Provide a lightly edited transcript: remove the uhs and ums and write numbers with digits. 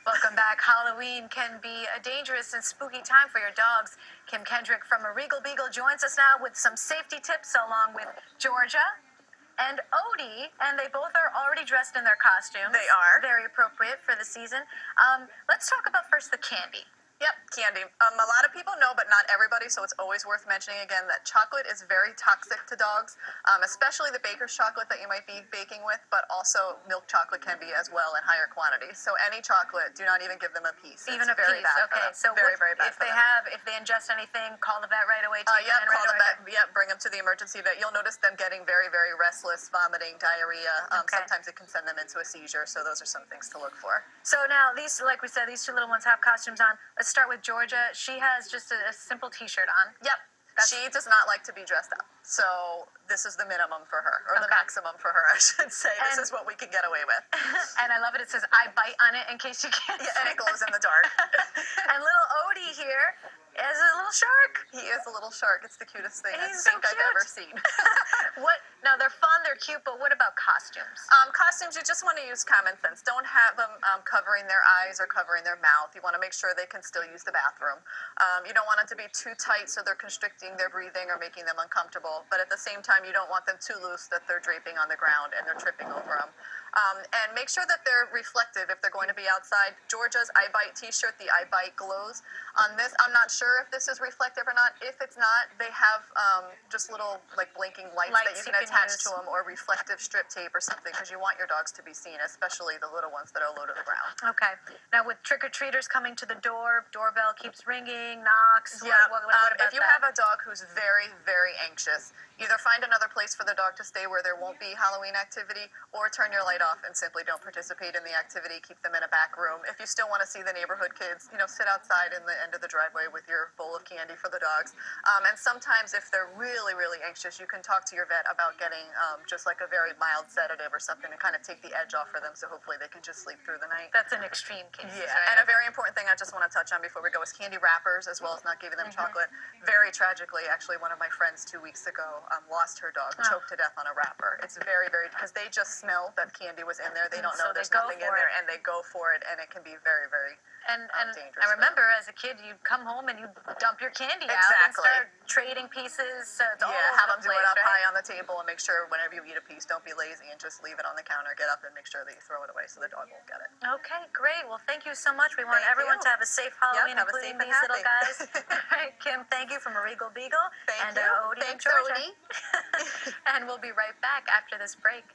Welcome back. Halloween can be a dangerous and spooky time for your dogs. Kim Kendrick from A Regal Beagle joins us now with some safety tips along with Georgia and Odie, and they both are already dressed in their costumes. They are. Very appropriate for the season. Let's talk about first the candy. Yep, candy. A lot of people know, but not everybody, so it's always worth mentioning again that chocolate is very toxic to dogs, especially the baker's chocolate that you might be baking with, but also milk chocolate can be as well in higher quantities. So any chocolate, do not even give them a piece. Even it's a very piece, bad okay. For them. Very bad if for they them. if they ingest anything, call the vet right away. Take them in Call right the vet. Yep, bring them to the emergency vet. You'll notice them getting very, very restless, vomiting, diarrhea. Okay. Sometimes it can send them into a seizure, so those are some things to look for. So now, these, like we said, these two little ones have costumes on. Let's start with Georgia. She has just a simple T-shirt on. Yep. She does not like to be dressed up. So this is the minimum for her, or the maximum for her, I should say. This is what we can get away with. And I love it. It says, I bite on it in case you can't see. And it glows in the dark. And little Odie here is a little shark. He is a little shark. It's the cutest thing He's I've ever seen. Now, they're fun, they're cute, but what about costumes? Costumes, you just want to use common sense. Don't have them covering their eyes or covering their mouth. You want to make sure they can still use the bathroom. You don't want it to be too tight so they're constricting their breathing or making them uncomfortable. But at the same time, you don't want them too loose that they're draping on the ground and they're tripping over them. And make sure that they're reflective if they're going to be outside. Georgia's I Bite t-shirt, the I Bite glows. On this, I'm not sure if this is reflective or not. If it's not, they have just little like blinking lights that you can attach to them, or reflective strip tape or something, because you want your dogs to be seen, especially the little ones that are low to the ground. Okay. Now, with trick-or-treaters coming to the door, doorbell keeps ringing, knocks. Yeah. What about if you have a dog who's very, very anxious, either find another place for the dog to stay where there won't be Halloween activity, or turn your light off and simply don't participate in the activity. Keep them in a back room. If you still want to see the neighborhood kids, sit outside in the end of the driveway with your bowl of candy for the dogs. And sometimes if they're really, really anxious, you can talk to your vet about getting just like a very mild sedative or something to kind of take the edge off for them, so hopefully they can just sleep through the night. That's an extreme case. Yeah, right? and a very important thing I just want to touch on before we go is candy wrappers, as well as not giving them chocolate. Very tragically, actually, one of my friends 2 weeks ago lost her dog, choked to death on a wrapper. It's very, very, because they just smell that candy was in there. They don't know there's nothing in there, and they go for it, and it can be very, very dangerous. I remember as a kid, you'd come home and you'd dump your candy out and start trading pieces. All have them over the do place, it up right? high on the table, and make sure whenever you eat a piece, don't be lazy and just leave it on the counter. Get up and make sure that you throw it away so the dog won't get it. Okay, great. Well, thank you so much. We want everyone to have a safe Halloween, including these little guys. All right, Kim, thank you from A Regal Beagle. Thank and you. Odie Thanks, and Georgia. Odie. And we'll be right back after this break.